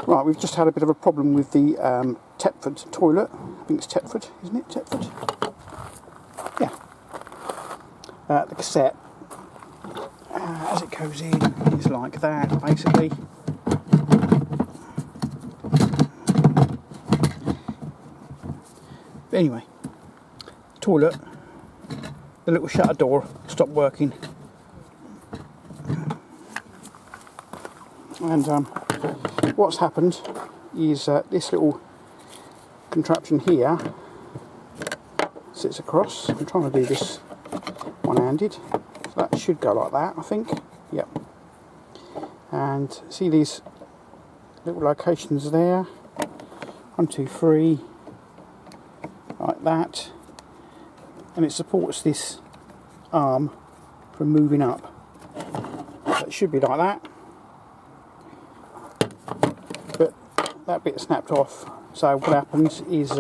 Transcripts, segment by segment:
Right, we've just had a bit of a problem with the Thetford toilet. I think it's Thetford, isn't it? Thetford? Yeah. The cassette, as it goes in, is like that, basically. But anyway, toilet, the little shutter door stopped working. And what's happened is this little contraption here sits across. I'm trying to do this one-handed, so that should go like that, I think. Yep. And see these little locations there? 1, 2, 3, like that. And it supports this arm from moving up. So it should be like that. But that bit snapped off, so what happens is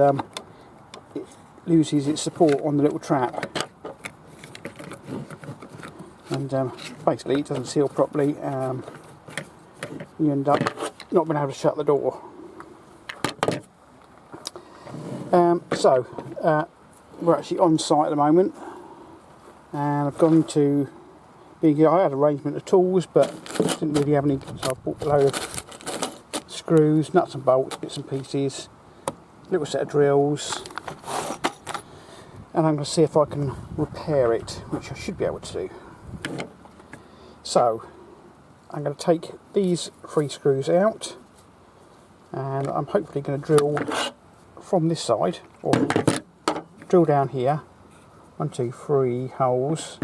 it loses its support on the little trap, and basically it doesn't seal properly. You end up not being able to shut the door. We're actually on site at the moment, and I've gone to I had arrangement of tools, but didn't really have any, so I bought a load of screws, nuts and bolts, bits and pieces, little set of drills, and I'm going to see if I can repair it, which I should be able to do. So I'm going to take these 3 screws out, and I'm hopefully going to drill from this side, or drill down here, 1, 2, 3 holes,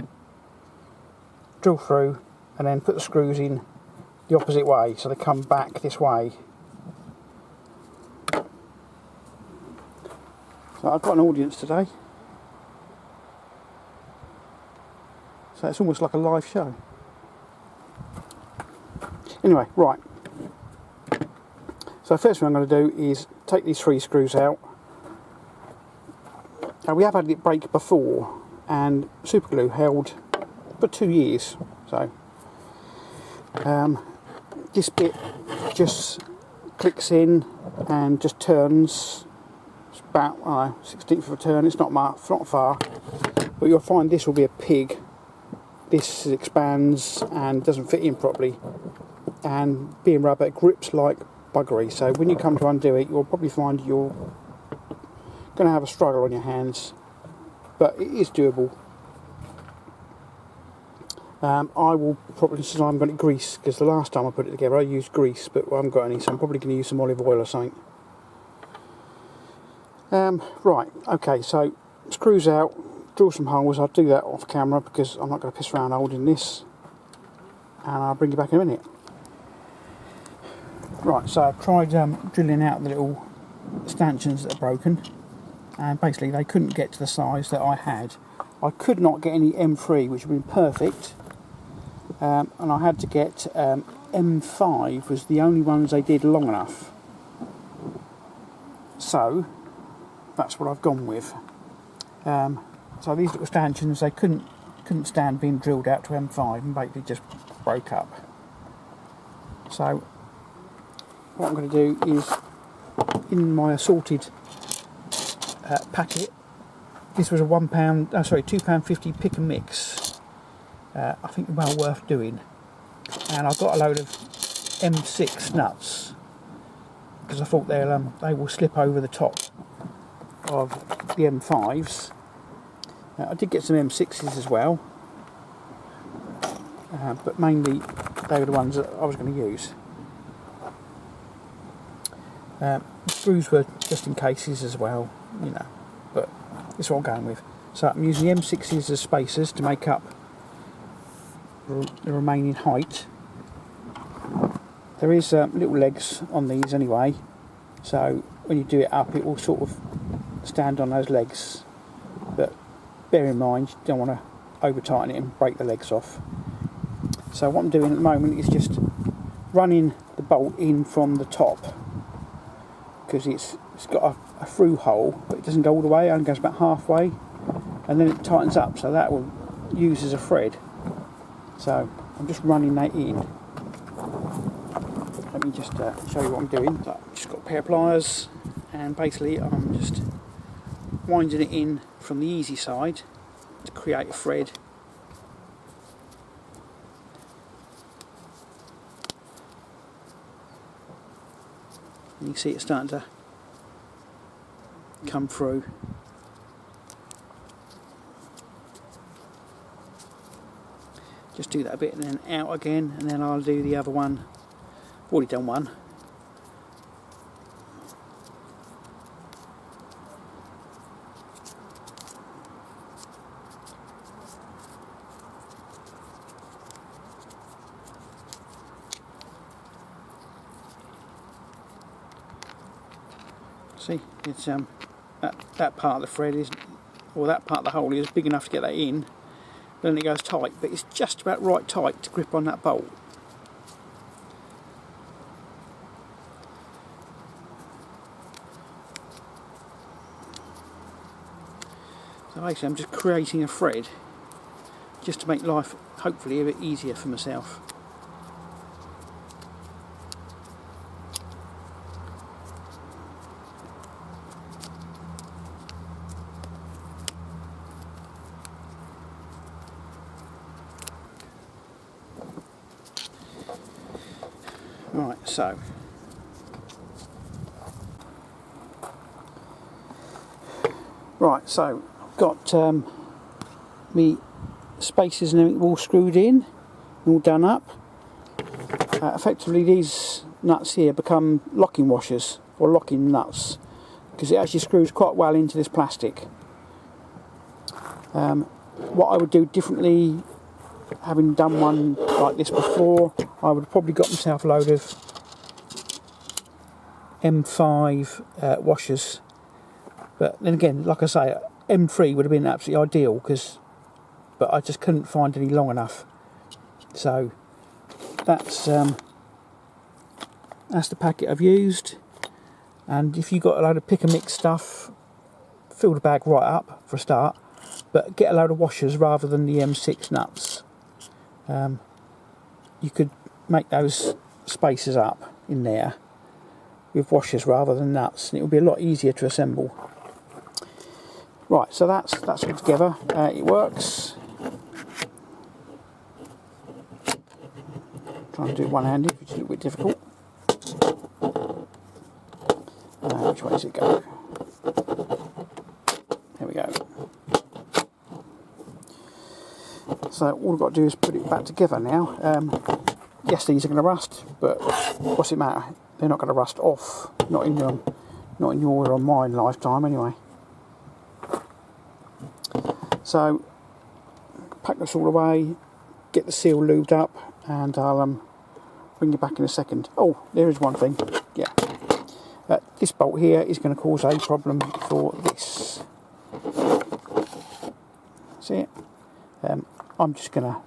drill through, and then put the screws in the opposite way, so they come back this way. So I've got an audience today, so it's almost like a live show. Anyway, right, so first thing I'm going to do is take these 3 screws out. Now, we have had it break before, and super glue held for 2 years, so this bit just clicks in and just turns. It's about 1/16 of a turn. It's not far, but you'll find this will be a pig. This expands and doesn't fit in properly, and being rubber, it grips like buggery. So when you come to undo it, you'll probably find you're going to have a struggle on your hands, but it is doable. I will probably, since I haven't got it grease, because the last time I put it together I used grease, but I haven't got any, so I'm probably going to use some olive oil or something. Right, okay, so screws out, drill some holes. I'll do that off camera because I'm not going to piss around holding this, and I'll bring you back in a minute. Right, so I've tried drilling out the little stanchions that are broken, and basically they couldn't get to the size that I had. I could not get any M3, which would have been perfect, and I had to get M5 was the only ones they did long enough. So that's what I've gone with. So these little stanchions, they couldn't stand being drilled out to M5, and basically just broke up. So what I'm going to do is, in my assorted packet, this was a £2.50 pick and mix. I think well worth doing, and I got a load of M6 nuts because I thought they will slip over the top of the M5s. I did get some M6s as well, but mainly they were the ones that I was going to use. The screws were just in cases as well, you know, but that's what I'm going with. So I'm using the M6s as spacers to make up the remaining height. There is little legs on these anyway, so when you do it up it will sort of stand on those legs, but bear in mind you don't want to over tighten it and break the legs off. So what I'm doing at the moment is just running the bolt in from the top, because it's got a through hole, but it doesn't go all the way, it only goes about halfway, and then it tightens up, so that will use as a thread. So I'm just running that in. Let let me just show you what I'm doing. So I've just got a pair of pliers, and basically I'm just winding it in from the easy side to create a thread. And you can see it's starting to come through. Just do that a bit and then out again, and then I'll do the other one. I've already done one. See, it's that part of the thread is, or that part of the hole is big enough to get that in, but then it goes tight, but it's just about right tight to grip on that bolt. So basically I'm just creating a thread just to make life hopefully a bit easier for myself. Right, so I've got me spaces and everything all screwed in, all done up. Effectively these nuts here become locking washers, or locking nuts, because it actually screws quite well into this plastic. What I would do differently, having done one like this before, I would have probably got myself a load of M5 washers, but then again, like I say, M3 would have been absolutely ideal, but I just couldn't find any long enough. So that's the packet I've used. And if you've got a load of pick and mix stuff, fill the bag right up for a start, but get a load of washers rather than the M6 nuts. You could make those spaces up in there with washers rather than nuts, and it would be a lot easier to assemble. Right, so that's all together. It works. Trying to do it one-handed, which is a little bit difficult. Which way does it go? There we go. So all I've got to do is put it back together now. Yes, these are going to rust, but what's it matter? They're not going to rust off. Not in your or mine lifetime, anyway. So pack this all away, get the seal lubed up, and I'll bring you back in a second. Oh, there is one thing. Yeah, this bolt here is going to cause a problem for this. See it? I'm just going to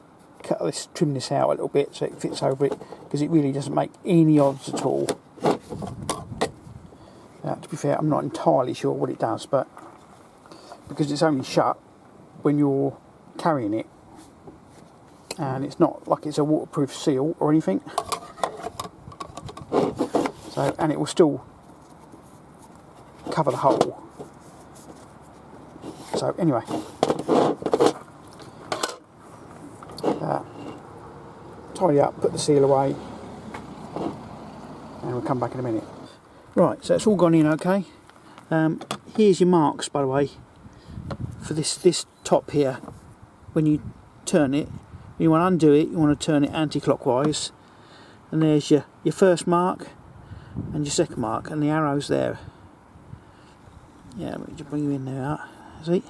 trim this out a little bit so it fits over it, because it really doesn't make any odds at all. To be fair, I'm not entirely sure what it does, but because it's only shut when you're carrying it, and it's not like it's a waterproof seal or anything, so, and it will still cover the hole. So anyway, tidy up, put the seal away, and we'll come back in a minute. Right, so it's all gone in okay. Here's your marks, by the way, for this top here. When you turn it, you want to undo it, you want to turn it anti-clockwise, and there's your first mark and your second mark, and the arrow's there. Yeah, let me just bring you in there. See?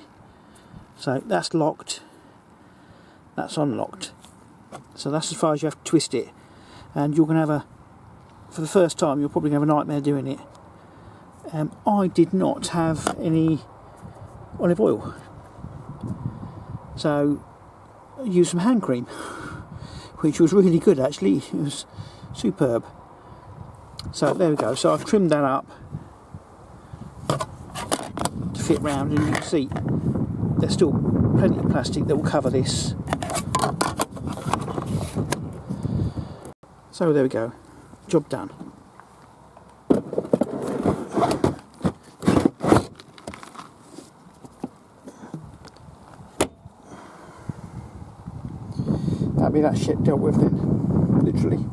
So that's locked, that's unlocked. So that's as far as you have to twist it, and you're going to have for the first time, you're probably going to have a nightmare doing it. I did not have any olive oil, so I used some hand cream, which was really good actually. It was superb. So there we go. So I've trimmed that up to fit round, and you can see there's still plenty of plastic that will cover this. So there we go. job done. That'd be that shit dealt with then, literally.